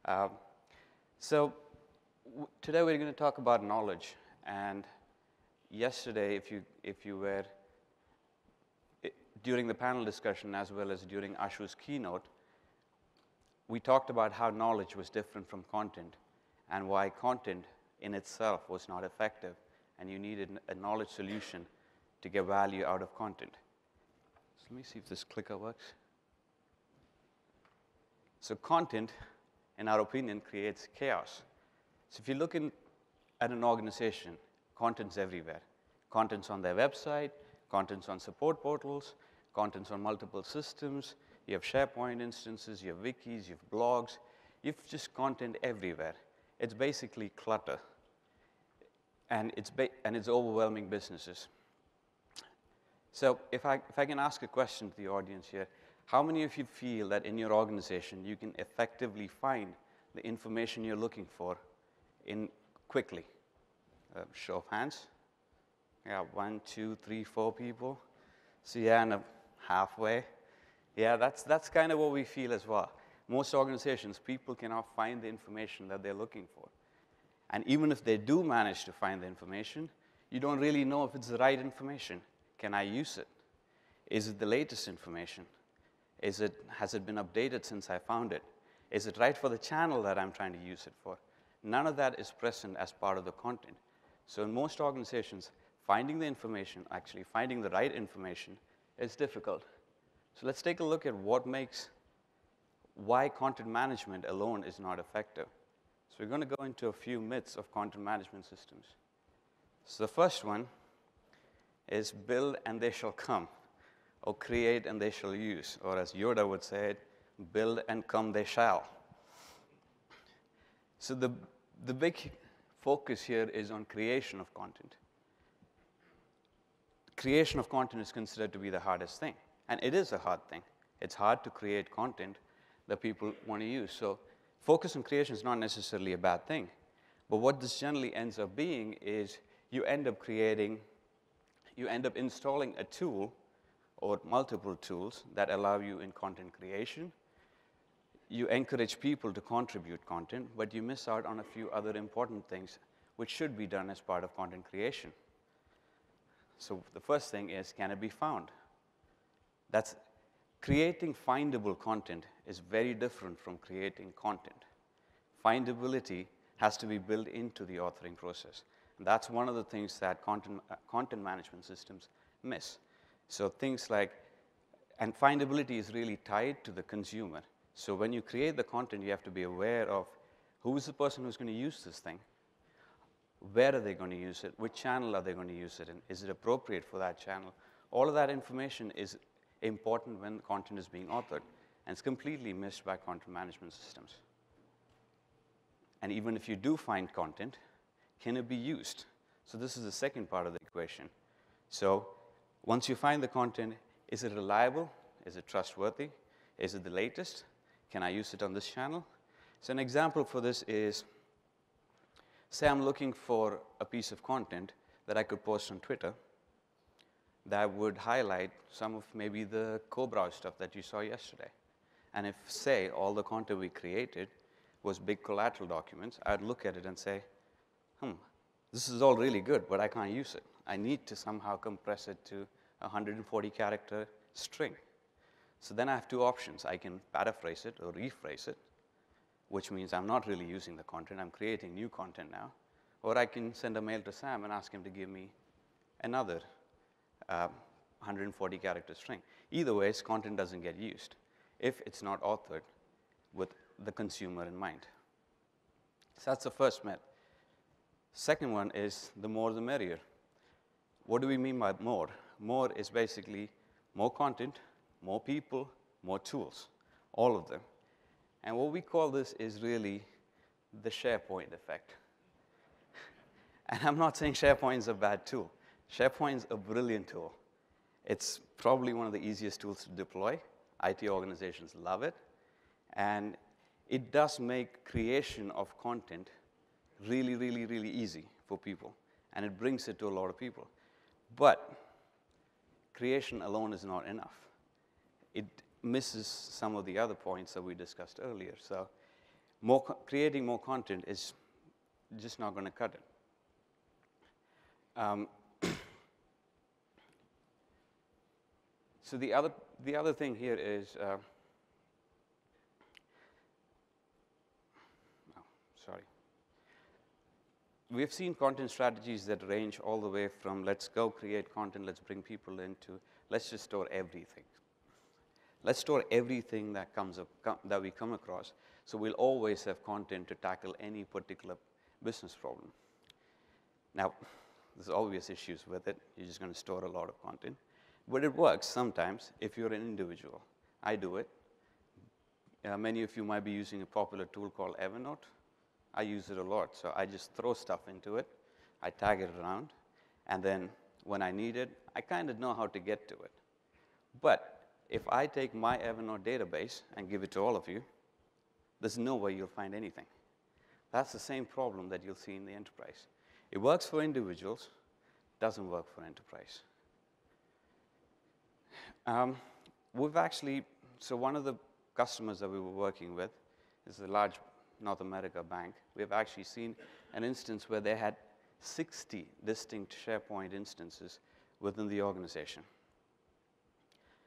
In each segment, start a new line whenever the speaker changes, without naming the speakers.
Um, so today we're going to talk about knowledge. And yesterday, if you were during the panel discussion as well as during Ashu's keynote, we talked about how knowledge was different from content and why content in itself was not effective, and you needed a knowledge solution to get value out of content. So let me see if this clicker works. So content, in our opinion, creates chaos. So if you look at an organization, content's everywhere. Content's on their website, content's on support portals, content's on multiple systems. You have SharePoint instances, you have wikis, you have blogs. You have just content everywhere. It's basically clutter, and it's overwhelming businesses. So if I can ask a question to the audience here, how many of you feel that in your organization you can effectively find the information you're looking for quickly? Show of hands. Yeah, 1, 2, 3, 4 people. So yeah, halfway. Yeah, that's kind of what we feel as well. Most organizations, people cannot find the information that they're looking for. And even if they do manage to find the information, you don't really know if it's the right information. Can I use it? Is it the latest information? Has it been updated since I found it? Is it right for the channel that I'm trying to use it for? None of that is present as part of the content. So in most organizations, finding the information, actually finding the right information, is difficult. So let's take a look at why content management alone is not effective. So we're going to go into a few myths of content management systems. So the first one is build and they shall come, or create and they shall use, or as Yoda would say it, build and come they shall. So the big focus here is on creation of content. Creation of content is considered to be the hardest thing, and it is a hard thing. It's hard to create content that people want to use. So focus on creation is not necessarily a bad thing, but what this generally ends up being is you end up installing a tool or multiple tools that allow you in content creation. You encourage people to contribute content, but you miss out on a few other important things which should be done as part of content creation. So the first thing is, can it be found? Creating findable content is very different from creating content. Findability has to be built into the authoring process. And that's one of the things that content management systems miss. So things like, and findability is really tied to the consumer. So when you create the content, you have to be aware of who is the person who's going to use this thing, where are they going to use it, which channel are they going to use it in, is it appropriate for that channel? All of that information is important when content is being authored, and it's completely missed by content management systems. And even if you do find content, can it be used? So this is the second part of the equation. So once you find the content, is it reliable? Is it trustworthy? Is it the latest? Can I use it on this channel? So an example for this is, say I'm looking for a piece of content that I could post on Twitter that would highlight some of maybe the co-browse stuff that you saw yesterday. And if, say, all the content we created was big collateral documents, I'd look at it and say, this is all really good, but I can't use it. I need to somehow compress it to a 140-character string. So then I have two options. I can paraphrase it or rephrase it, which means I'm not really using the content. I'm creating new content now. Or I can send a mail to Sam and ask him to give me another 140-character string. Either way, content doesn't get used if it's not authored with the consumer in mind. So that's the first myth. Second one is the more the merrier. What do we mean by more? More is basically more content, more people, more tools, all of them. And what we call this is really the SharePoint effect. And I'm not saying SharePoint is a bad tool. SharePoint is a brilliant tool. It's probably one of the easiest tools to deploy. IT organizations love it. And it does make creation of content really, really, really easy for people. And it brings it to a lot of people. But creation alone is not enough. It misses some of the other points that we discussed earlier. So creating more content is just not going to cut it. So the other thing here is, sorry. We've seen content strategies that range all the way from let's go create content, let's bring people into, let's just store everything. Let's store everything that that we come across. So we'll always have content to tackle any particular business problem. Now, there's obvious issues with it. You're just going to store a lot of content. But it works sometimes if you're an individual. I do it. Many of you might be using a popular tool called Evernote. I use it a lot. So I just throw stuff into it. I tag it around. And then when I need it, I kind of know how to get to it. But if I take my Evernote database and give it to all of you, there's no way you'll find anything. That's the same problem that you'll see in the enterprise. It works for individuals, doesn't work for enterprise. So one of the customers that we were working with is a large North America bank. We've actually seen an instance where they had 60 distinct SharePoint instances within the organization.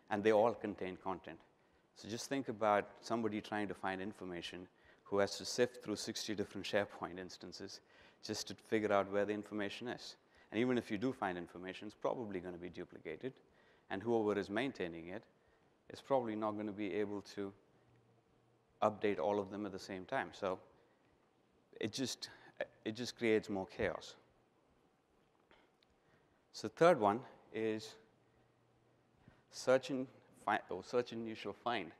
And they all contain content. So just think about somebody trying to find information who has to sift through 60 different SharePoint instances just to figure out where the information is. And even if you do find information, it's probably going to be duplicated. And whoever is maintaining it is probably not going to be able to update all of them at the same time. So it just creates more chaos. So the third one is search and you shall find.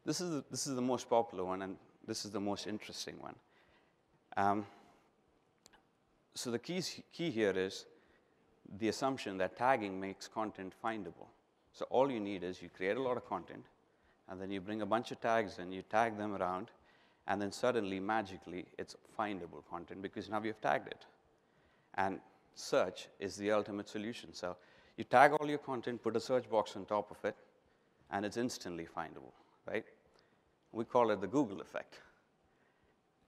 This is the most popular one, and this is the most interesting one. So the key here is the assumption that tagging makes content findable. So all you need is you create a lot of content, and then you bring a bunch of tags and you tag them around, and then suddenly, magically, it's findable content because now you've tagged it. And search is the ultimate solution. So you tag all your content, put a search box on top of it, and it's instantly findable, right? We call it the Google effect.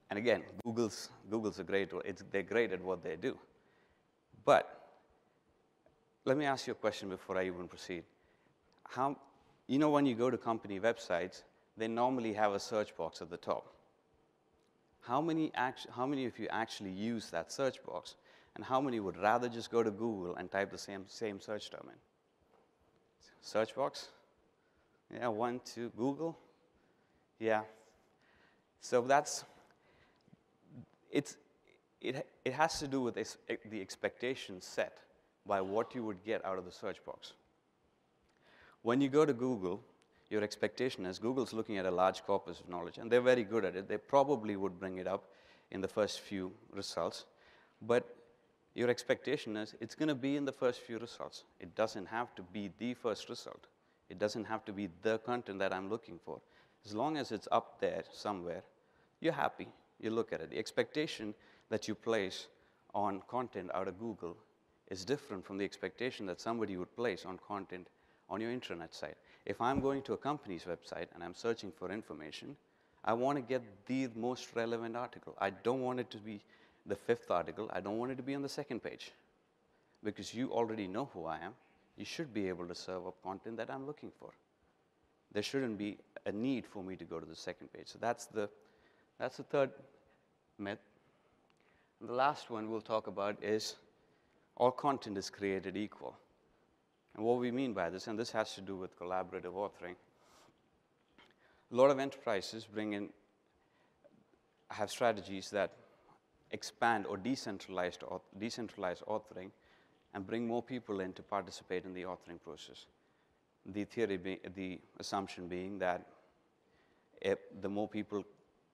And again, Google's a great, they're great at what they do. But let me ask you a question before I even proceed. When you go to company websites, they normally have a search box at the top. How many of you actually use that search box? And how many would rather just go to Google and type the same search term in? Search box? Yeah, 1, 2, Google? Yeah. So it has to do with the expectations set by what you would get out of the search box. When you go to Google, your expectation is Google's looking at a large corpus of knowledge, and they're very good at it. They probably would bring it up in the first few results. But your expectation is it's going to be in the first few results. It doesn't have to be the first result. It doesn't have to be the content that I'm looking for. As long as it's up there somewhere, you're happy. You look at it. The expectation that you place on content out of Google is different from the expectation that somebody would place on content on your intranet site. If I'm going to a company's website and I'm searching for information, I want to get the most relevant article. I don't want it to be the 5th article. I don't want it to be on the 2nd page. Because you already know who I am. You should be able to serve up content that I'm looking for. There shouldn't be a need for me to go to the 2nd page. So that's the third myth. And the last one we'll talk about is all content is created equal. And what we mean by this, and this has to do with collaborative authoring, a lot of enterprises have strategies that expand or decentralize authoring and bring more people in to participate in the authoring process. The assumption being that the more people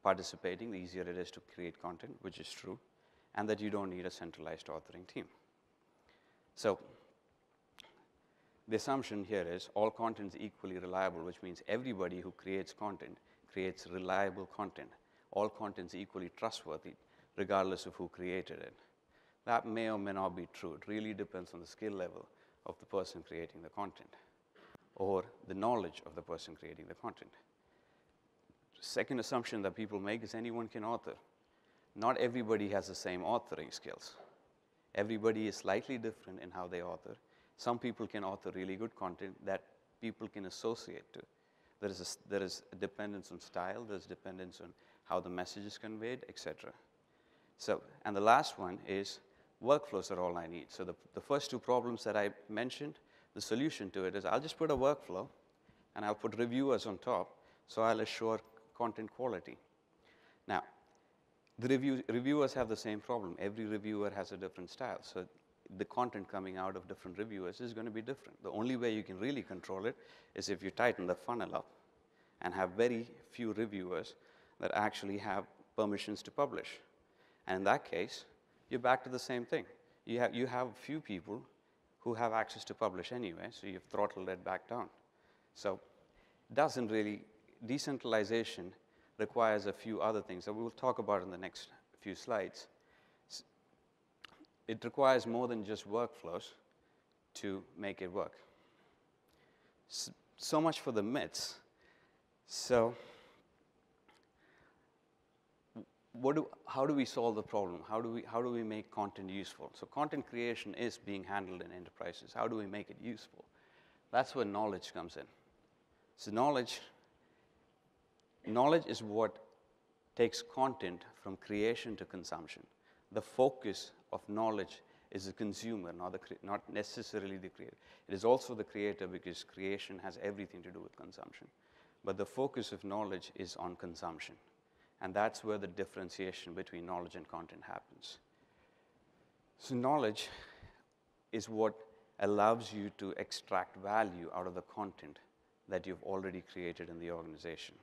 participating, the easier it is to create content, which is true, and that you don't need a centralized authoring team. So the assumption here is all content is equally reliable, which means everybody who creates content creates reliable content. All content is equally trustworthy, regardless of who created it. That may or may not be true. It really depends on the skill level of the person creating the content or the knowledge of the person creating the content. second assumption that people make is anyone can author. Not everybody has the same authoring skills. Everybody is slightly different in how they author. Some people can author really good content that people can associate to. There is a dependence on style, there's dependence on how the message is conveyed, etc. So, and the last one is workflows are all I need. So the first two problems that I mentioned, the solution to it is I'll just put a workflow and I'll put reviewers on top, so I'll assure content quality. Now, the reviewers have the same problem. Every reviewer has a different style, so the content coming out of different reviewers is going to be different. The only way you can really control it is if you tighten the funnel up and have very few reviewers that actually have permissions to publish. And in that case, you're back to the same thing. You have few people who have access to publish anyway, so you've throttled it back down. So doesn't really, decentralization requires a few other things that we will talk about in the next few slides. It requires more than just workflows to make it work. So much for the myths. So how do we solve the problem? How do we make content useful? So content creation is being handled in enterprises. How do we make it useful? That's where knowledge comes in. So knowledge is what takes content from creation to consumption. The focus of knowledge is the consumer, not necessarily the creator. It is also the creator because creation has everything to do with consumption. But the focus of knowledge is on consumption. And that's where the differentiation between knowledge and content happens. So knowledge is what allows you to extract value out of the content that you've already created in the organization.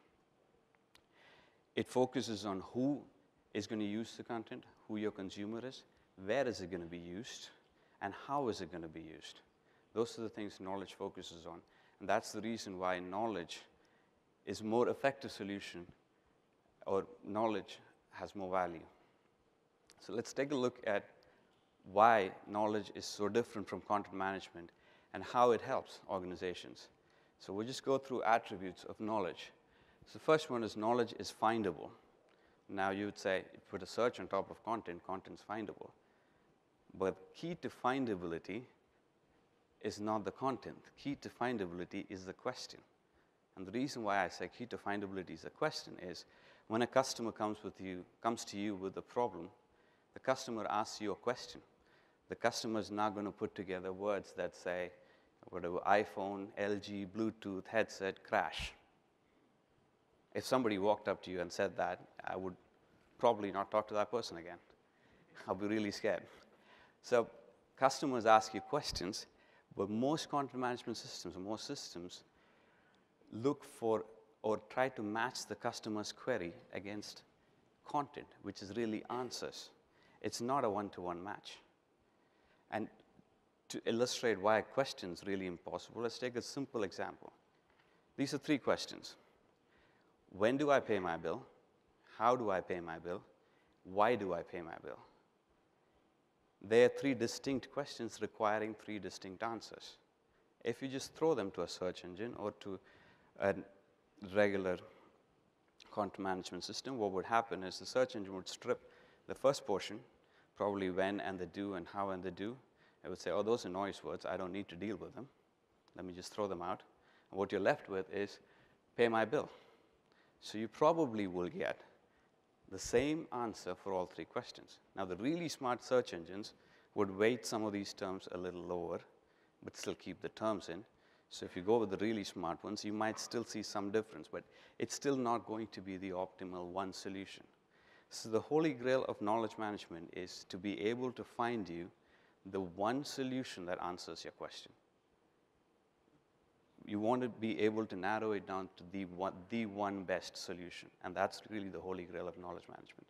It focuses on who is going to use the content, who your consumer is, where is it going to be used, and how is it going to be used. Those are the things knowledge focuses on. And that's the reason why knowledge is a more effective solution, or knowledge has more value. So let's take a look at why knowledge is so different from content management and how it helps organizations. So we'll just go through attributes of knowledge. So the first one is knowledge is findable. Now you would say, put a search on top of content, content's findable. But key to findability is not the content. Key to findability is the question. And the reason why I say key to findability is the question is, when a customer comes to you with a problem, the customer asks you a question. The customer is not going to put together words that say, whatever, iPhone, LG, Bluetooth, headset, crash. If somebody walked up to you and said that, I would probably not talk to that person again. I'll be really scared. So customers ask you questions, but most content management systems, or most systems, look for or try to match the customer's query against content, which is really answers. It's not a one-to-one match. And to illustrate why a question is really impossible, let's take a simple example. These are 3 questions. When do I pay my bill? How do I pay my bill? Why do I pay my bill? They are 3 distinct questions requiring 3 distinct answers. If you just throw them to a search engine or to a regular content management system, what would happen is the search engine would strip the first portion, probably when and the do and how and the do. It would say, oh, those are noise words. I don't need to deal with them. Let me just throw them out. And what you're left with is pay my bill. So you probably will get the same answer for all 3 questions. Now, the really smart search engines would weight some of these terms a little lower, but still keep the terms in. So if you go with the really smart ones, you might still see some difference, but it's still not going to be the optimal one solution. So the holy grail of knowledge management is to be able to find you the one solution that answers your question. You want to be able to narrow it down to the one best solution, and that's really the holy grail of knowledge management.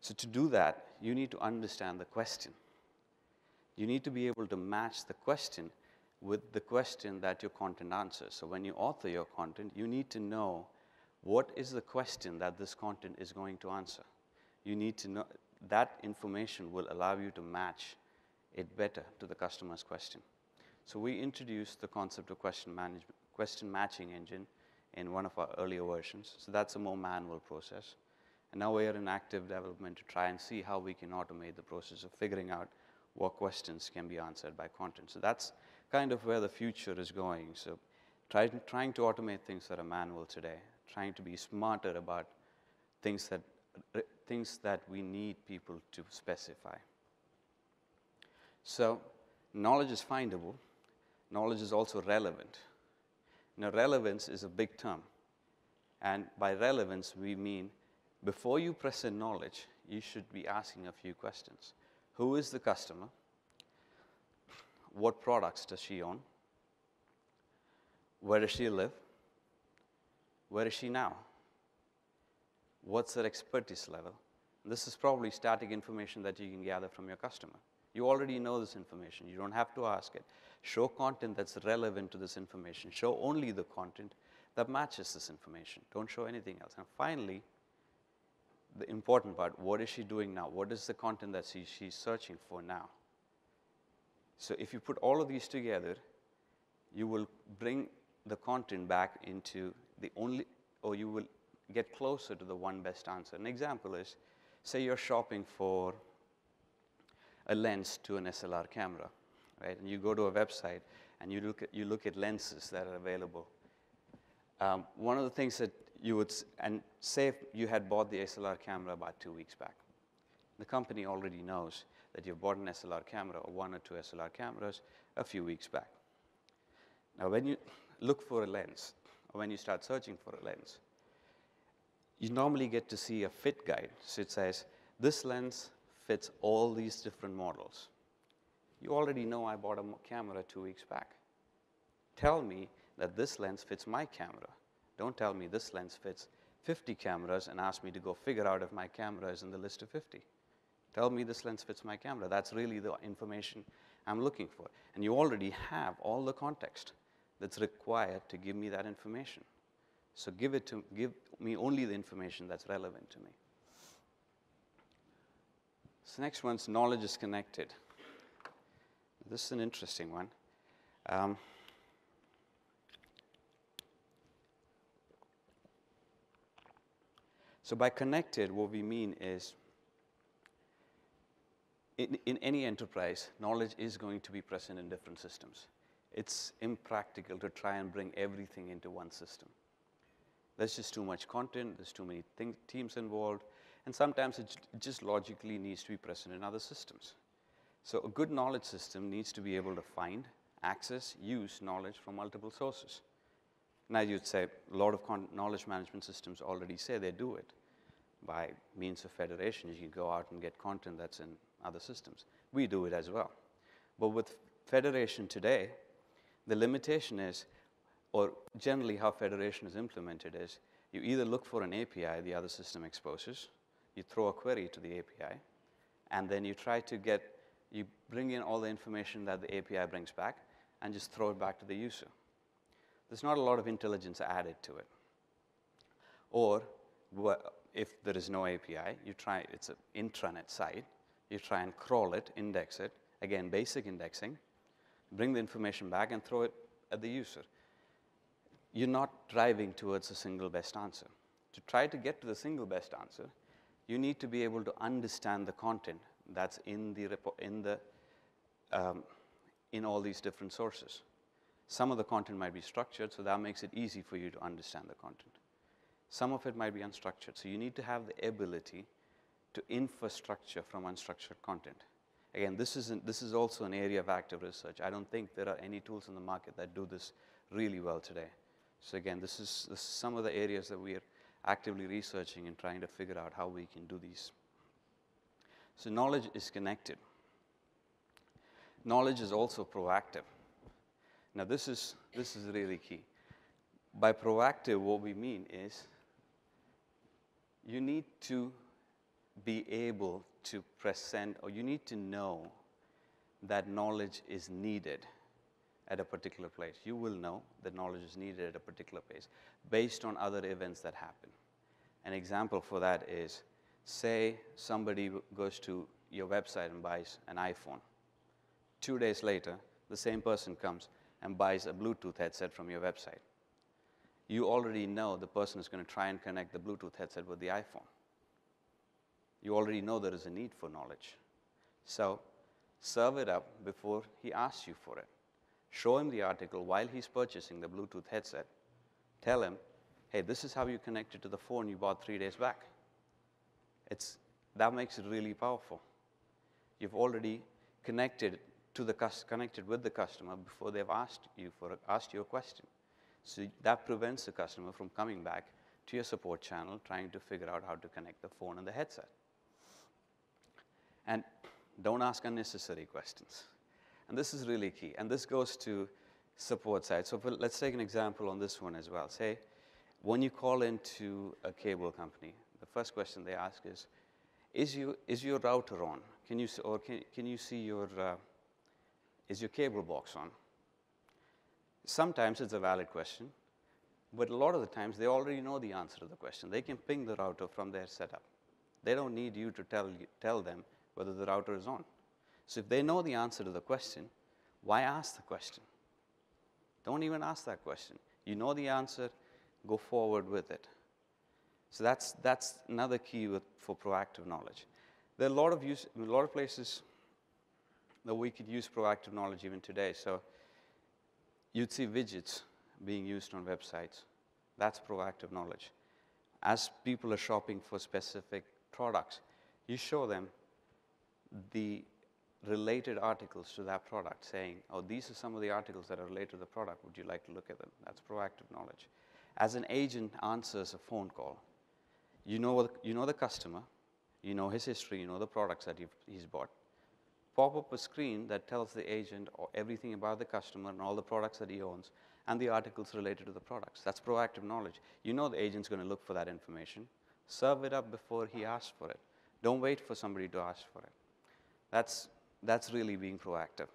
So to do that, you need to understand the question. You need to be able to match the question with the question that your content answers. So when you author your content, you need to know what is the question that this content is going to answer. You need to know that information will allow you to match it better to the customer's question. So we introduced the concept of question matching engine in one of our earlier versions. So that's a more manual process. And now we are in active development to try and see how we can automate the process of figuring out what questions can be answered by content. So that's kind of where the future is going. So trying to automate things that are manual today, trying to be smarter about things that we need people to specify. So knowledge is findable. Knowledge is also relevant. Now, relevance is a big term. And by relevance, we mean before you present knowledge, you should be asking a few questions. Who is the customer? What products does she own? Where does she live? Where is she now? What's her expertise level? This is probably static information that you can gather from your customer. You already know this information. You don't have to ask it. Show content that's relevant to this information. Show only the content that matches this information. Don't show anything else. And finally, the important part, what is she doing now? What is the content that she's searching for now? So if you put all of these together, you will bring the content back into the only, or you will get closer to the one best answer. An example is, say you're shopping for a lens to an SLR camera, right? And you go to a website and you look at lenses that are available. One of the things that you would, and say if you had bought the SLR camera about 2 weeks back. The company already knows that you've bought an SLR camera or 1 or 2 SLR cameras a few weeks back. Now, when you look for a lens, or when you start searching for a lens, you normally get to see a fit guide. So it says, this lens fits all these different models. You already know I bought a camera 2 weeks back. Tell me that this lens fits my camera. Don't tell me this lens fits 50 cameras and ask me to go figure out if my camera is in the list of 50. Tell me this lens fits my camera. That's really the information I'm looking for. And you already have all the context that's required to give me that information. So give me only the information that's relevant to me. So next one's knowledge is connected. This is an interesting one. So by connected, what we mean is, in any enterprise, knowledge is going to be present in different systems. It's impractical to try and bring everything into one system. There's just too much content, there's too many teams involved, and sometimes it just logically needs to be present in other systems. So a good knowledge system needs to be able to find, access, use knowledge from multiple sources. Now you'd say, a lot of knowledge management systems already say they do it. By means of federation, you can go out and get content that's in other systems. We do it as well. But with federation today, the limitation is, or generally how federation is implemented is, you either look for an API the other system exposes, you throw a query to the API, and then you bring in all the information that the API brings back and just throw it back to the user. There's not a lot of intelligence added to it. Or if there is no API, it's an intranet site, you try and crawl it, index it, again, basic indexing, bring the information back and throw it at the user. You're not driving towards a single best answer. To try to get to the single best answer, you need to be able to understand the content that's in all these different sources. Some of the content might be structured, so that makes it easy for you to understand the content. Some of it might be unstructured, so you need to have the ability to infrastructure from unstructured content. Again, this is also an area of active research. I don't think there are any tools in the market that do this really well today. So again, this is some of the areas that we are actively researching and trying to figure out how we can do these. So knowledge is connected. Knowledge is also proactive. Now this is really key. By proactive, what we mean is you need to be able to present, or you need to know that knowledge is needed at a particular place. You will know that knowledge is needed at a particular place based on other events that happen. An example for that is, say somebody goes to your website and buys an iPhone. 2 days later, the same person comes and buys a Bluetooth headset from your website. you already know the person is going to try and connect the Bluetooth headset with the iPhone. You already know there is a need for knowledge. So serve it up before he asks you for it. Show him the article while he's purchasing the Bluetooth headset. Tell him, hey, this is how you connect it to the phone you bought 3 days back. That makes it really powerful. You've already connected with the customer before they've asked you a question. So that prevents the customer from coming back to your support channel trying to figure out how to connect the phone and the headset. And don't ask unnecessary questions. And this is really key. And this goes to support side. So let's take an example on this one as well. Say, when you call into a cable company, the first question they ask is your router on? Can you see is your cable box on? Sometimes it's a valid question, but a lot of the times they already know the answer to the question. They can ping the router from their setup. They don't need you to tell them whether the router is on. So if they know the answer to the question, why ask the question? Don't even ask that question. You know the answer, go forward with it. So that's another key for proactive knowledge. There are a lot of places that we could use proactive knowledge even today. So you'd see widgets being used on websites. That's proactive knowledge. As people are shopping for specific products, you show them the related articles to that product, saying, oh, these are some of the articles that are related to the product. Would you like to look at them? That's proactive knowledge. As an agent answers a phone call, you know the customer, you know his history, you know the products that he's bought. Pop up a screen that tells the agent everything about the customer and all the products that he owns and the articles related to the products. That's proactive knowledge. You know the agent's going to look for that information. Serve it up before he asks for it. Don't wait for somebody to ask for it. That's really being proactive.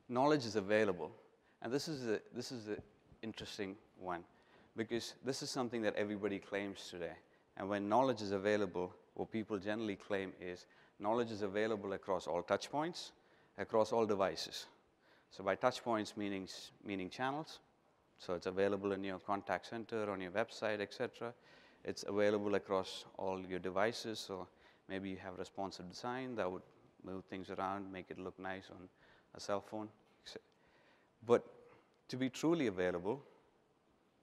Knowledge is available, and this is an interesting one, because this is something that everybody claims today. And when knowledge is available, what people generally claim is knowledge is available across all touch points, across all devices. So by touch points, meaning channels. So it's available in your contact center, on your website, etc. It's available across all your devices. So maybe you have responsive design that would move things around, make it look nice on a cell phone. But to be truly available,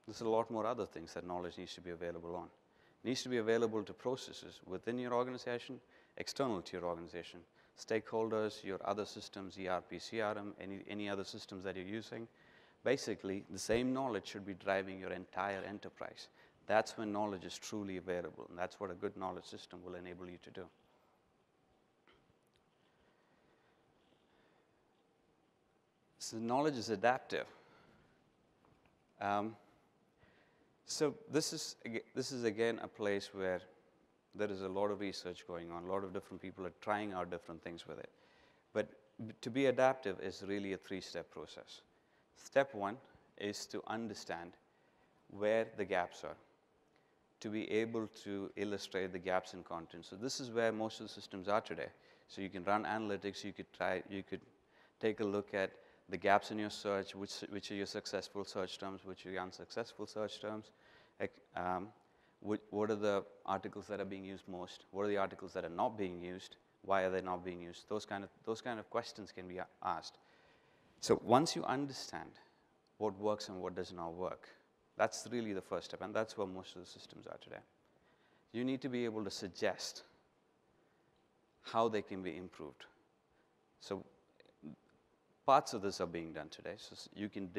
there's a lot more other things that knowledge needs to be available on. It needs to be available to processes within your organization, external to your organization, stakeholders, your other systems, ERP, CRM, any other systems that you're using. Basically, the same knowledge should be driving your entire enterprise. That's when knowledge is truly available, and that's what a good knowledge system will enable you to do. So knowledge is adaptive. So this is again a place where there is a lot of research going on. A lot of different people are trying out different things with it. But to be adaptive is really a 3-step process. Step 1 is to understand where the gaps are, to be able to illustrate the gaps in content. So this is where most of the systems are today. So you can run analytics. You could take a look at the gaps in your search, which are your successful search terms, which are your unsuccessful search terms. What are the articles that are being used most? What are the articles that are not being used? Why are they not being used? Those kind of questions can be asked. So once you understand what works and what does not work, that's really the first step, and that's where most of the systems are today. You need to be able to suggest how they can be improved. So parts of this are being done today. So you can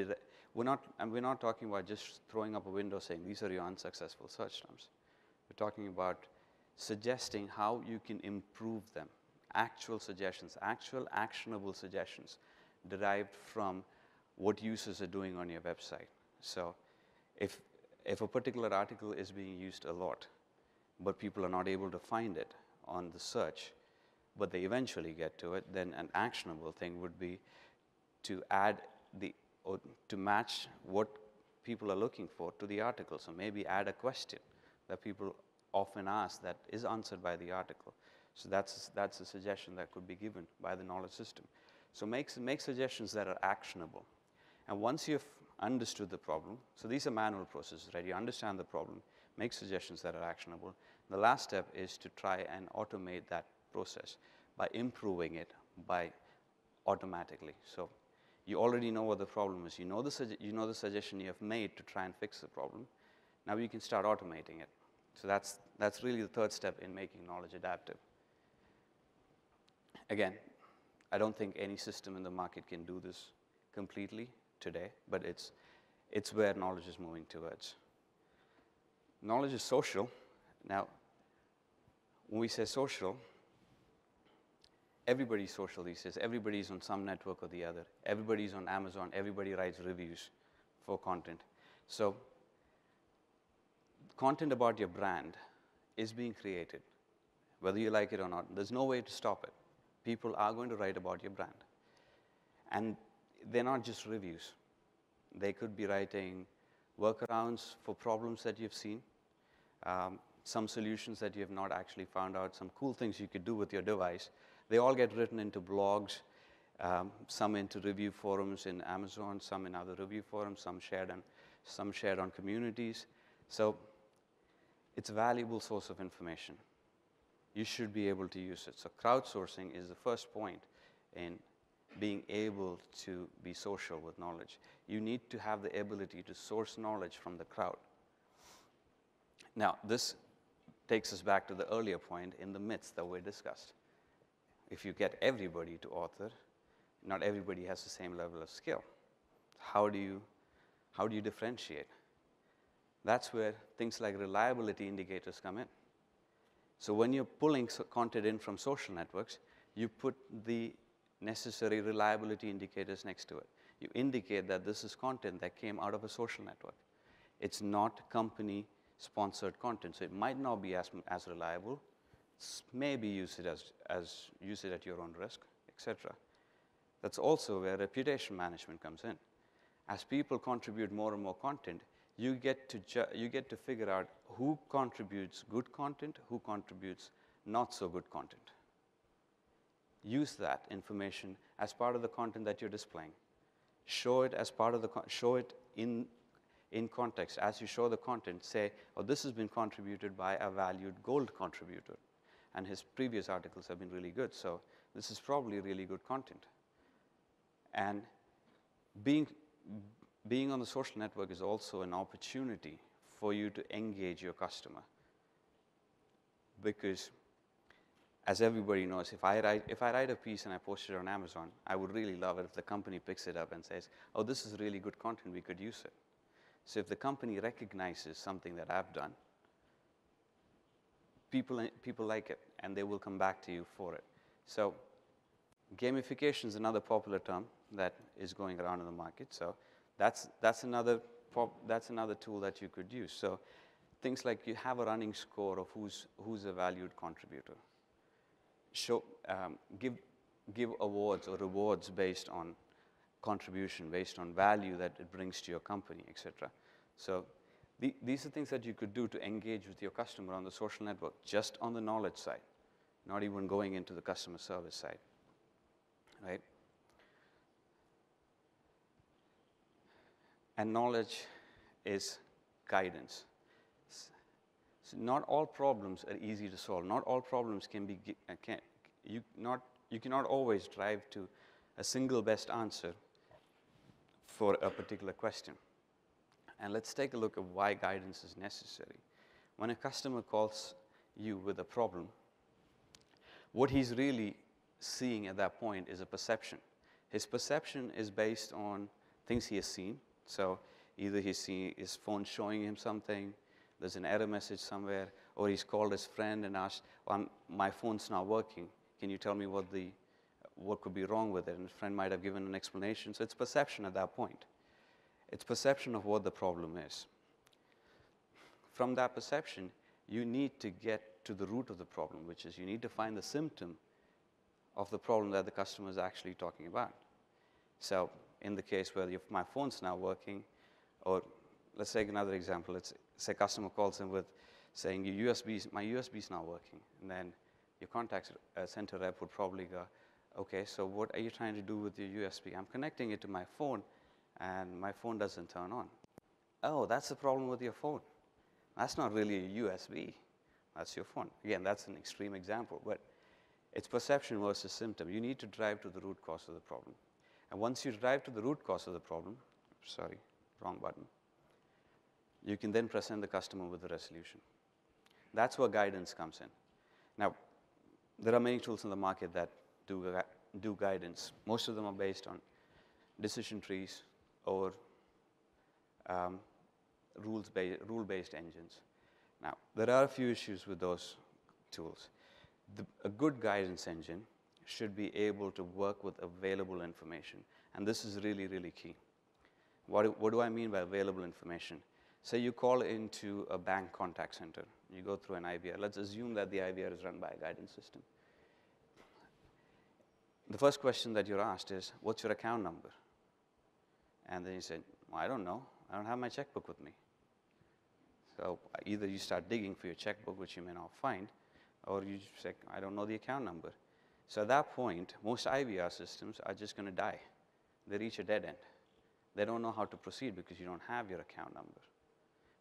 we're not talking about just throwing up a window saying these are your unsuccessful search terms. We're talking about suggesting how you can improve them. Actual suggestions, actual actionable suggestions derived from what users are doing on your website. So if a particular article is being used a lot, but people are not able to find it on the search, but they eventually get to it, then an actionable thing would be to to match what people are looking for to the article. So maybe add a question that people often ask that is answered by the article. So that's a suggestion that could be given by the knowledge system. So make suggestions that are actionable. And once you've understood the problem, so these are manual processes, right? You understand the problem, make suggestions that are actionable. The last step is to try and automate that process by improving it by automatically. So you already know what the problem is. You know the suggestion you have made to try and fix the problem. Now you can start automating it. So that's really the third step in making knowledge adaptive. Again, I don't think any system in the market can do this completely today, but it's where knowledge is moving towards. Knowledge is social. Now, when we say social, everybody's social these days. Everybody's on some network or the other. Everybody's on Amazon. Everybody writes reviews for content. So content about your brand is being created, whether you like it or not. There's no way to stop it. People are going to write about your brand. And they're not just reviews. They could be writing workarounds for problems that you've seen, some solutions that you have not actually found out, some cool things you could do with your device. They all get written into blogs, some into review forums in Amazon, some in other review forums, some shared on communities. So it's a valuable source of information. You should be able to use it. So crowdsourcing is the first point in being able to be social with knowledge. You need to have the ability to source knowledge from the crowd. Now, this takes us back to the earlier point in the myths that were discussed. If you get everybody to author, not everybody has the same level of skill. How do you differentiate? That's where things like reliability indicators come in. So when you're pulling content in from social networks, you put the necessary reliability indicators next to it. You indicate that this is content that came out of a social network. It's not company-sponsored content, so it might not be as reliable. Maybe use it use it at your own risk, etc. That's also where reputation management comes in. As people contribute more and more content, you get to figure out who contributes good content, who contributes not so good content. Use that information as part of the content that you're displaying. Show it as part of show it in context. As you show the content, say, oh, this has been contributed by a valued gold contributor, and his previous articles have been really good, so this is probably really good content. And being on the social network is also an opportunity for you to engage your customer. Because as everybody knows, if I write a piece and I post it on Amazon, I would really love it if the company picks it up and says, oh, this is really good content, we could use it. So if the company recognizes something that I've done, people like it, and they will come back to you for it. So gamification is another popular term that is going around in the market. So that's another tool that you could use. So things like you have a running score of who's a valued contributor. Give awards or rewards based on contribution, based on value that it brings to your company, etc. So these are things that you could do to engage with your customer on the social network, just on the knowledge side, not even going into the customer service side, right? And knowledge is guidance. So not all problems are easy to solve. Not all problems you cannot always drive to a single best answer for a particular question. And let's take a look at why guidance is necessary. When a customer calls you with a problem, what he's really seeing at that point is a perception. His perception is based on things he has seen. So either he's seen his phone showing him something, there's an error message somewhere, or he's called his friend and asked, my phone's not working. Can you tell me what could be wrong with it? And his friend might have given an explanation. So it's perception at that point. It's perception of what the problem is. From that perception, you need to get to the root of the problem, which is you need to find the symptom of the problem that the customer is actually talking about. So in the case where if my phone's not working, or let's take another example. Let's say a customer calls in with saying, my USB's not working. And then your contact center rep would probably go, okay, so what are you trying to do with your USB? I'm connecting it to my phone, and my phone doesn't turn on. Oh, that's the problem with your phone. That's not really a USB. That's your phone. Again, that's an extreme example, but it's perception versus symptom. You need to drive to the root cause of the problem. And once you drive to the root cause of the problem, sorry, wrong button, you can then present the customer with the resolution. That's where guidance comes in. Now, there are many tools in the market that do guidance. Most of them are based on decision trees or rule-based engines. Now, there are a few issues with those tools. A good guidance engine should be able to work with available information, and this is really, really key. What do I mean by available information? Say you call into a bank contact center. You go through an IVR. Let's assume that the IVR is run by a guidance system. The first question that you're asked is, what's your account number? And then you say, well, I don't know. I don't have my checkbook with me. So either you start digging for your checkbook, which you may not find, or you say, I don't know the account number. So at that point, most IVR systems are just going to die. They reach a dead end. They don't know how to proceed because you don't have your account number.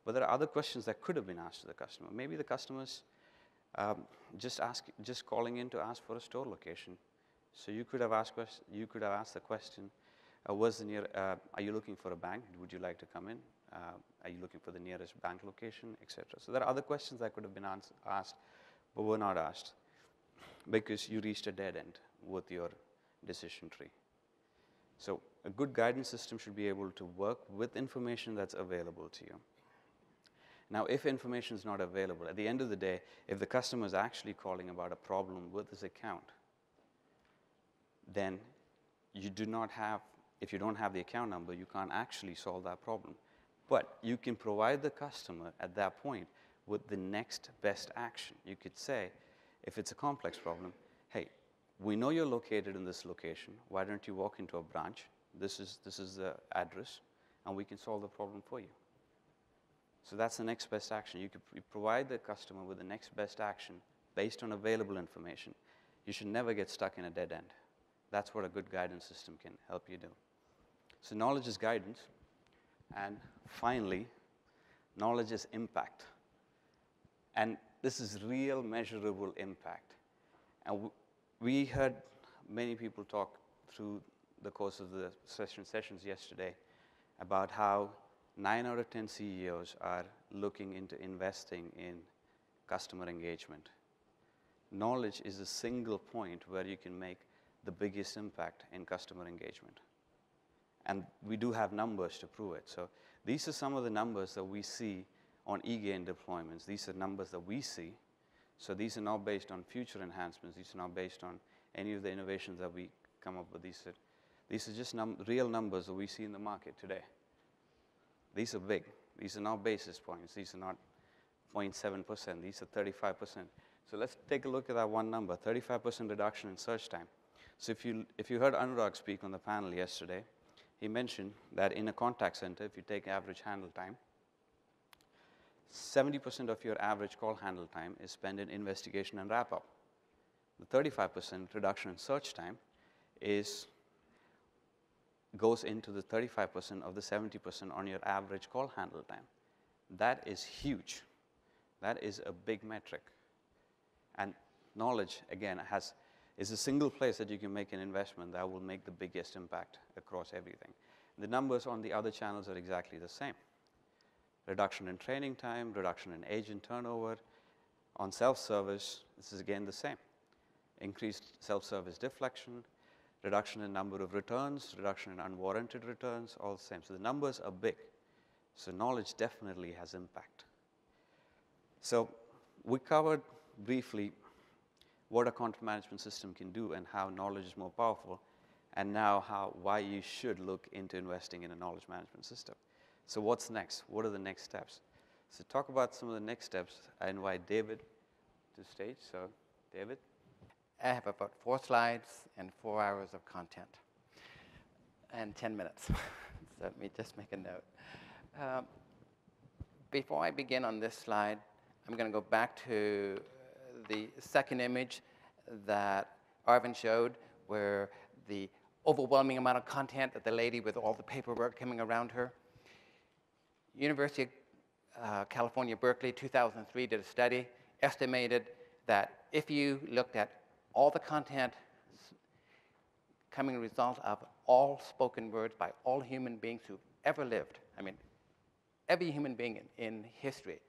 But there are other questions that could have been asked to the customer. Maybe the customer's just calling in to ask for a store location. So you could have asked the question, are you looking for a bank? Would you like to come in? Are you looking for the nearest bank location, etc.? So there are other questions that could have been asked, but were not asked because you reached a dead end with your decision tree. So a good guidance system should be able to work with information that's available to you. Now, if information is not available, at the end of the day, if the customer is actually calling about a problem with his account, then you do not have, if you don't have the account number, you can't actually solve that problem. But you can provide the customer at that point with the next best action. You could say, if it's a complex problem, hey, we know you're located in this location. Why don't you walk into a branch? This is the address, and we can solve the problem for you. So that's the next best action. You provide the customer with the next best action based on available information. You should never get stuck in a dead end. That's what a good guidance system can help you do. So knowledge is guidance. And finally, knowledge is impact. And this is real measurable impact. And we heard many people talk through the course of the sessions yesterday about how 9 out of 10 CEOs are looking into investing in customer engagement. Knowledge is a single point where you can make the biggest impact in customer engagement. And we do have numbers to prove it. So these are some of the numbers that we see on eGain deployments. These are numbers that we see. So these are not based on future enhancements. These are not based on any of the innovations that we come up with. These are just real numbers that we see in the market today. These are big. These are not basis points. These are not 0.7%. These are 35%. So let's take a look at that one number, 35% reduction in search time. So if you heard Anurag speak on the panel yesterday, he mentioned that in a contact center, if you take average handle time, 70% of your average call handle time is spent in investigation and wrap-up. The 35% reduction in search time goes into the 35% of the 70% on your average call handle time. That is huge. That is a big metric. And knowledge, again, is a single place that you can make an investment that will make the biggest impact across everything. The numbers on the other channels are exactly the same. Reduction in training time, reduction in agent turnover. On self-service, this is again the same. Increased self-service deflection, reduction in number of returns, reduction in unwarranted returns, all the same. So the numbers are big. So knowledge definitely has impact. So we covered briefly what a content management system can do and how knowledge is more powerful, and now why you should look into investing in a knowledge management system. So what's next? What are the next steps? So to talk about some of the next steps, I invite David to the stage. So David?
I have about 4 slides and 4 hours of content and 10 minutes. So let me just make a note. Before I begin on this slide, I'm going to go back to the second image that Arvind showed, where the overwhelming amount of content that the lady with all the paperwork coming around her. University of California, Berkeley, 2003 did a study, estimated that if you looked at all the content coming as a result of all spoken words by all human beings who've ever lived, I mean, every human being in history,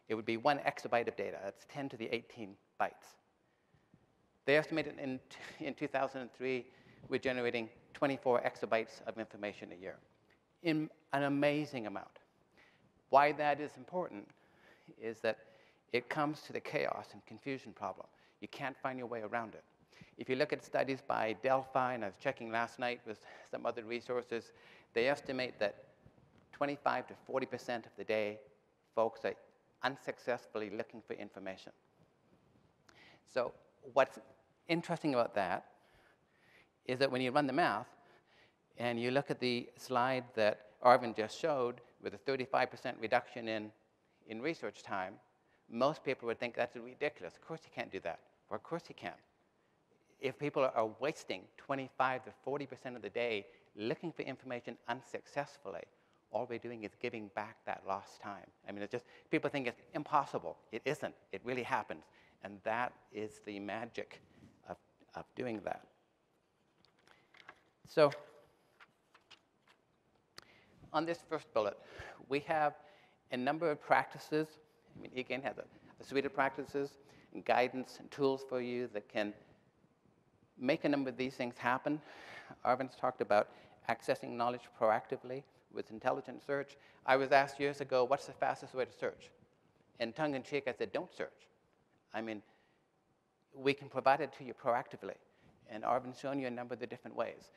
it would be 1 exabyte of data. That's 10 to the 18 bytes. They estimated in 2003, we're generating 24 exabytes of information a year, in an amazing amount. Why that is important is that it comes to the chaos and confusion problem. You can't find your way around it. If you look at studies by Delphi, and I was checking last night with some other resources, they estimate that 25 to 40% of the day, folks are unsuccessfully looking for information. So what's interesting about that is that when you run the math and you look at the slide that Arvind just showed with a 35% reduction in research time, most people would think that's ridiculous. Of course you can't do that. Well, of course you can. If people are wasting 25 to 40% of the day looking for information unsuccessfully, all we're doing is giving back that lost time. I mean, it's just, people think it's impossible. It isn't. It really happens. And that is the magic of doing that. So on this first bullet, we have a number of practices. I mean, eGain has a suite of practices and guidance and tools for you that can make a number of these things happen. Arvind's talked about accessing knowledge proactively with intelligent search. I was asked years ago, what's the fastest way to search? And tongue-in-cheek, I said, don't search. I mean, we can provide it to you proactively. And Arvind's shown you a number of the different ways.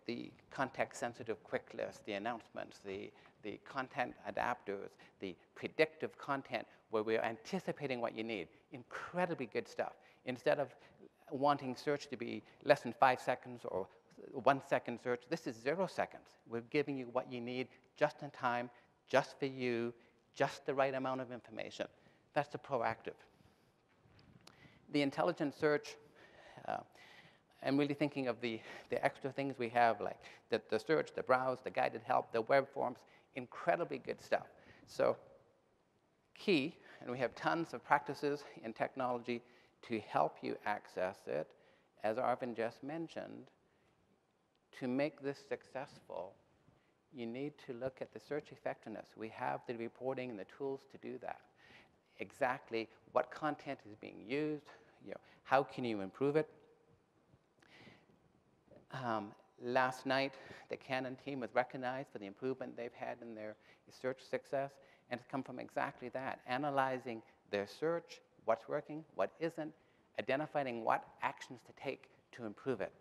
The context-sensitive quick list, the announcements, the content adapters, the predictive content where we're anticipating what you need. Incredibly good stuff. Instead of wanting search to be less than 5 seconds or 1 second search, this is 0 seconds. We're giving you what you need just in time, just for you, just the right amount of information. That's the proactive. The intelligent search, I'm really thinking of the extra things we have, like the search, the browse, the guided help, the web forms, incredibly good stuff. So key, and we have tons of practices in technology to help you access it, as Arvind just mentioned. To make this successful, you need to look at the search effectiveness. We have the reporting and the tools to do that. Exactly what content is being used, how can you improve it? Last night, the Canon team was recognized for the improvement they've had in their search success, and it's come from exactly that, analyzing their search, what's working, what isn't, identifying what actions to take to improve it.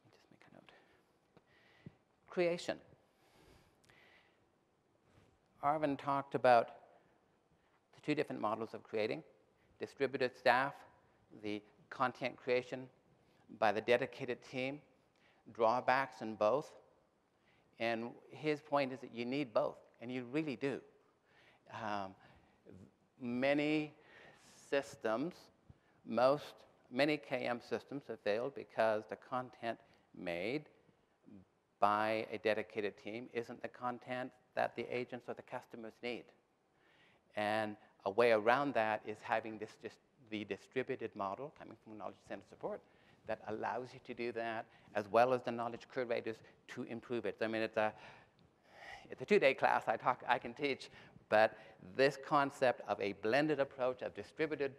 Let me just make a note. Creation. Arvind talked about the 2 different models of creating: distributed staff, the content creation by the dedicated team, drawbacks in both. And his point is that you need both, and you really do. Many systems, many KM systems have failed because the content made by a dedicated team isn't the content that the agents or the customers need. And a way around that is having the distributed model coming from knowledge center support that allows you to do that, as well as the knowledge curators to improve it. So, I mean, it's a 2-day class I can teach, but this concept of a blended approach of distributed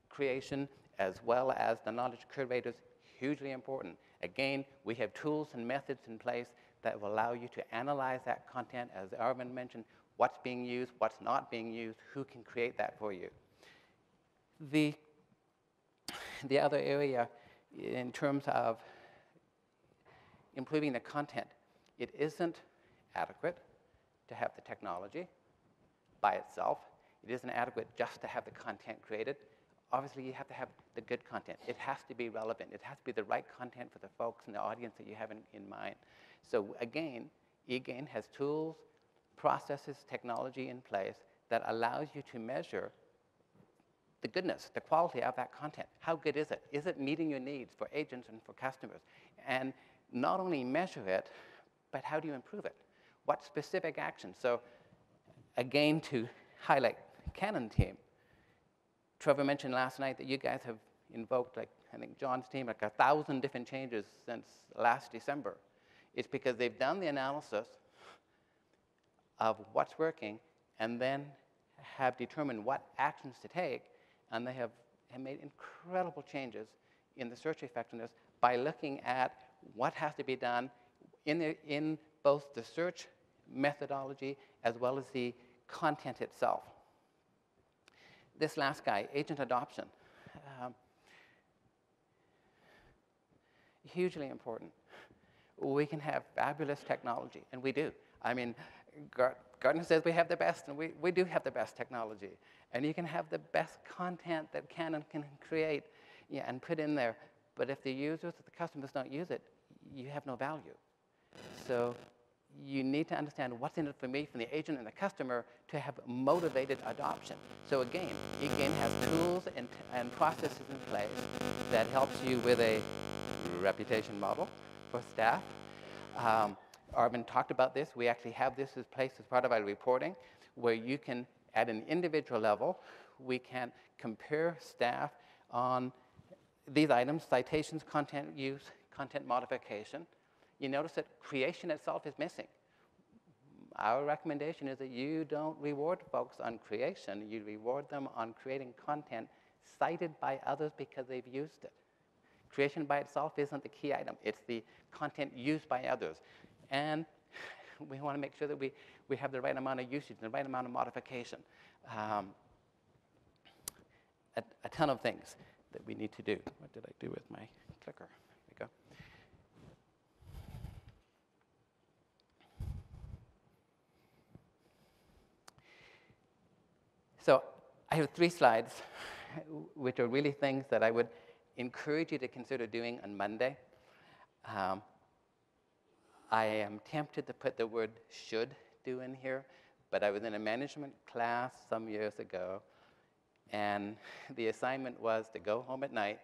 creation as well as the knowledge curators, hugely important. Again, we have tools and methods in place that will allow you to analyze that content, as Arvind mentioned, what's being used, what's not being used, who can create that for you. The other area in terms of improving the content, it isn't adequate to have the technology by itself. It isn't adequate just to have the content created. Obviously, you have to have the good content. It has to be relevant. It has to be the right content for the folks and the audience that you have in mind. So again, eGain has tools, processes, technology in place that allows you to measure the goodness, the quality of that content. How good is it? Is it meeting your needs for agents and for customers? And not only measure it, but how do you improve it? What specific actions? So again, to highlight Canon team, Trevor mentioned last night that you guys have invoked, like, I think John's team, like 1,000 different changes since last December. It's because they've done the analysis of what's working and then have determined what actions to take, and they have made incredible changes in the search effectiveness by looking at what has to be done in both the search methodology as well as the content itself. This last guy, agent adoption, hugely important. We can have fabulous technology, and we do. I mean, Gartner says we have the best, and we do have the best technology. And you can have the best content that Canon can create, yeah, and put in there. But if the users, if the customers don't use it, you have no value. So you need to understand what's in it for me, from the agent and the customer, to have motivated adoption. So again, eGain has tools and processes in place that helps you with a reputation model for staff. Arvind talked about this. We actually have this in place as part of our reporting, where you can, at an individual level, we can compare staff on these items: citations, content use, content modification. You notice that creation itself is missing. Our recommendation is that you don't reward folks on creation. You reward them on creating content cited by others because they've used it. Creation by itself isn't the key item. It's the content used by others. And we want to make sure that we have the right amount of usage, the right amount of modification. A ton of things that we need to do. What did I do with my clicker? Here we go. So I have 3 slides, which are really things that I would encourage you to consider doing on Monday. I am tempted to put the word should do in here, but I was in a management class some years ago, and the assignment was to go home at night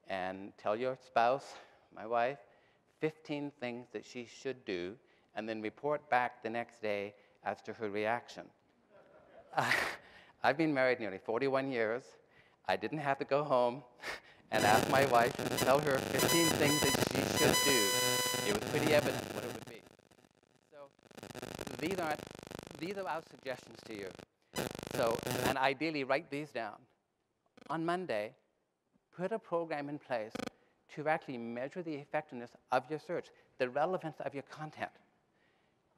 and tell your spouse, my wife, 15 things that she should do, and then report back the next day as to her reaction. I've been married nearly 41 years. I didn't have to go home and ask my wife to tell her 15 things that she should do. It was pretty evident what it would be. So these are our suggestions to you. So, and ideally, write these down. On Monday, put a program in place to actually measure the effectiveness of your search, the relevance of your content.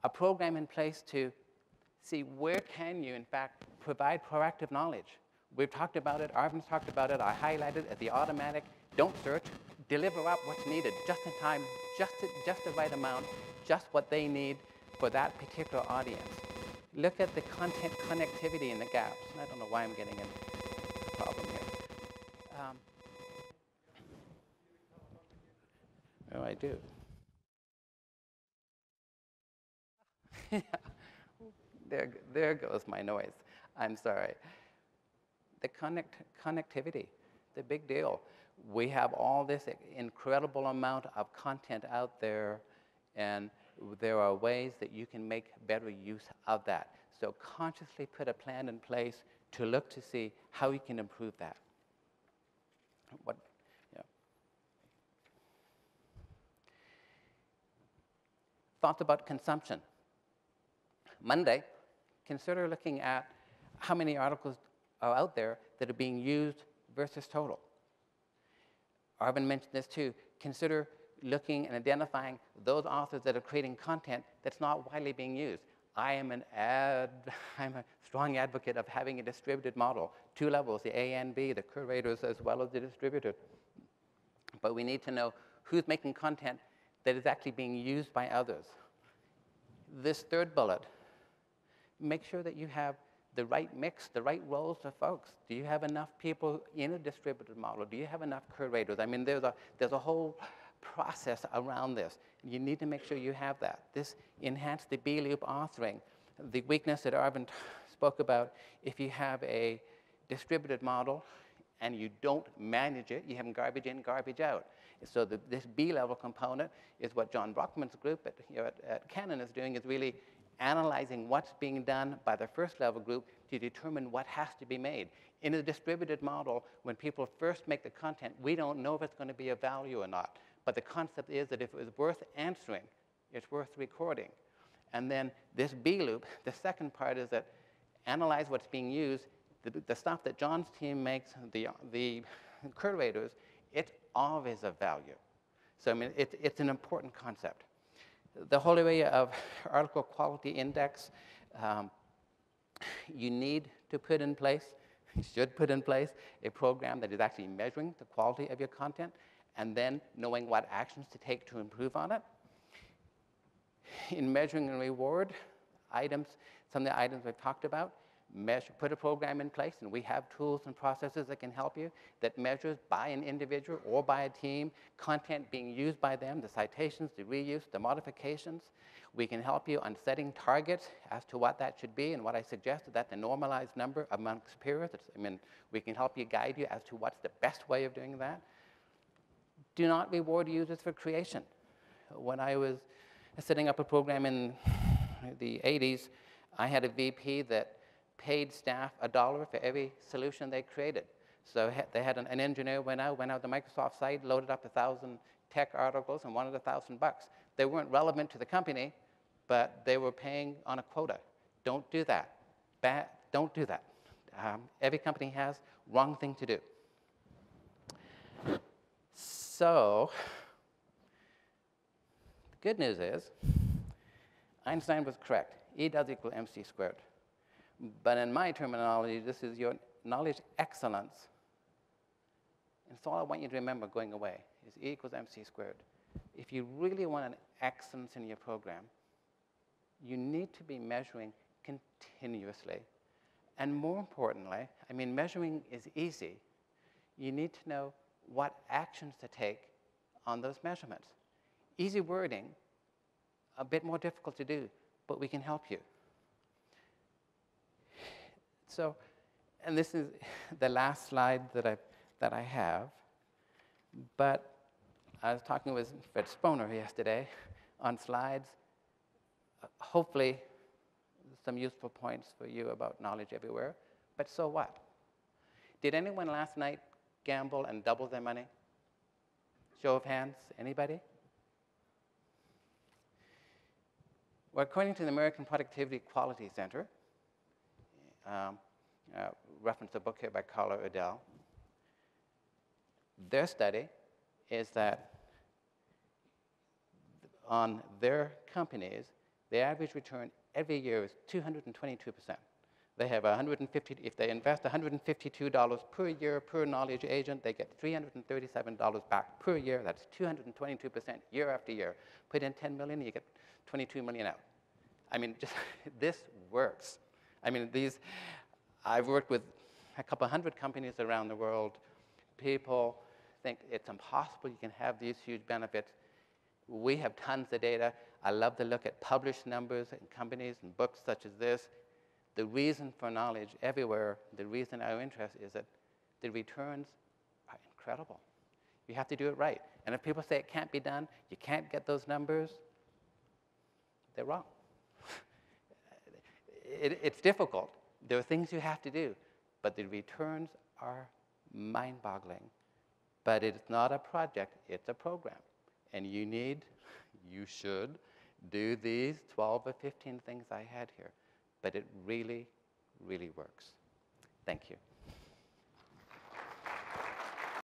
A program in place to see where can you, in fact, provide proactive knowledge. We've talked about it, Arvind's talked about it, I highlighted at the automatic, don't search, deliver up what's needed, just in time, just the right amount, just what they need for that particular audience. Look at the content connectivity in the gaps. I don't know why I'm getting a problem here. Oh, I do. There goes my noise. I'm sorry. The connectivity, the big deal. We have all this incredible amount of content out there, and there are ways that you can make better use of that. So consciously put a plan in place to look to see how you can improve that. Thoughts about consumption. Monday, consider looking at how many articles are out there that are being used versus total. Arvind mentioned this too. Consider looking and identifying those authors that are creating content that's not widely being used. I'm a strong advocate of having a distributed model, 2 levels, the A and B, the curators as well as the distributor. But we need to know who's making content that is actually being used by others. This 3rd bullet, make sure that you have the right mix, the right roles of folks. Do you have enough people in a distributed model? Do you have enough curators? I mean, there's a whole process around this. You need to make sure you have that. This enhanced the B-loop authoring, the weakness that Arvind spoke about. If you have a distributed model, and you don't manage it, you have garbage in, garbage out. So this B-level component is what John Brockman's group at Canon is doing, is really analyzing what's being done by the first level group to determine what has to be made. In a distributed model, when people first make the content, we don't know if it's going to be of value or not. But the concept is that if it was worth answering, it's worth recording. And then this B loop, the second part is that analyze what's being used. The stuff that John's team makes, the curators, it's always of value. So I mean, it's an important concept. The whole area of article quality index, you need to put in place, you should put in place a program that is actually measuring the quality of your content and then knowing what actions to take to improve on it. In measuring and reward items, some of the items we've talked about, put a program in place, and we have tools and processes that can help you that measures by an individual or by a team, content being used by them, the citations, the reuse, the modifications. We can help you on setting targets as to what that should be, and what I suggested, that the normalized number amongst peers. I mean, we can help you, guide you as to what's the best way of doing that. Do not reward users for creation. When I was setting up a program in the 80s, I had a VP that paid staff $1 for every solution they created. So they had an engineer went out to the Microsoft site, loaded up 1,000 tech articles, and wanted $1,000. They weren't relevant to the company, but they were paying on a quota. Don't do that. Don't do that. Every company has wrong thing to do. So the good news is Einstein was correct. E does equal mc squared. But in my terminology, this is your knowledge excellence. And so all I want you to remember going away is E equals mc squared. If you really want an excellence in your program, you need to be measuring continuously. And more importantly, I mean, measuring is easy. You need to know what actions to take on those measurements. Easy wording, a bit more difficult to do, but we can help you. So, and this is the last slide that I have, but I was talking with Fred Sponer yesterday on slides. Hopefully, some useful points for you about knowledge everywhere, but so what? Did anyone last night gamble and double their money? Show of hands, anybody? Well, according to the American Productivity Quality Center, reference a book here by Carla Odell, their study is that on their companies, the average return every year is 222%. They have if they invest $152 per year per knowledge agent, they get $337 back per year. That's 222% year after year. Put in 10 million, you get 22 million out. I mean, just this works. I mean, I've worked with a couple hundred companies around the world. People think it's impossible you can have these huge benefits. We have tons of data. I love to look at published numbers in companies and books such as this. The reason for knowledge everywhere, the reason our interest is that the returns are incredible. You have to do it right. And if people say it can't be done, you can't get those numbers, they're wrong. It's difficult. There are things you have to do, but the returns are mind-boggling. But it's not a project, it's a program. And you should do these 12 or 15 things I had here. But it really, really works. Thank you.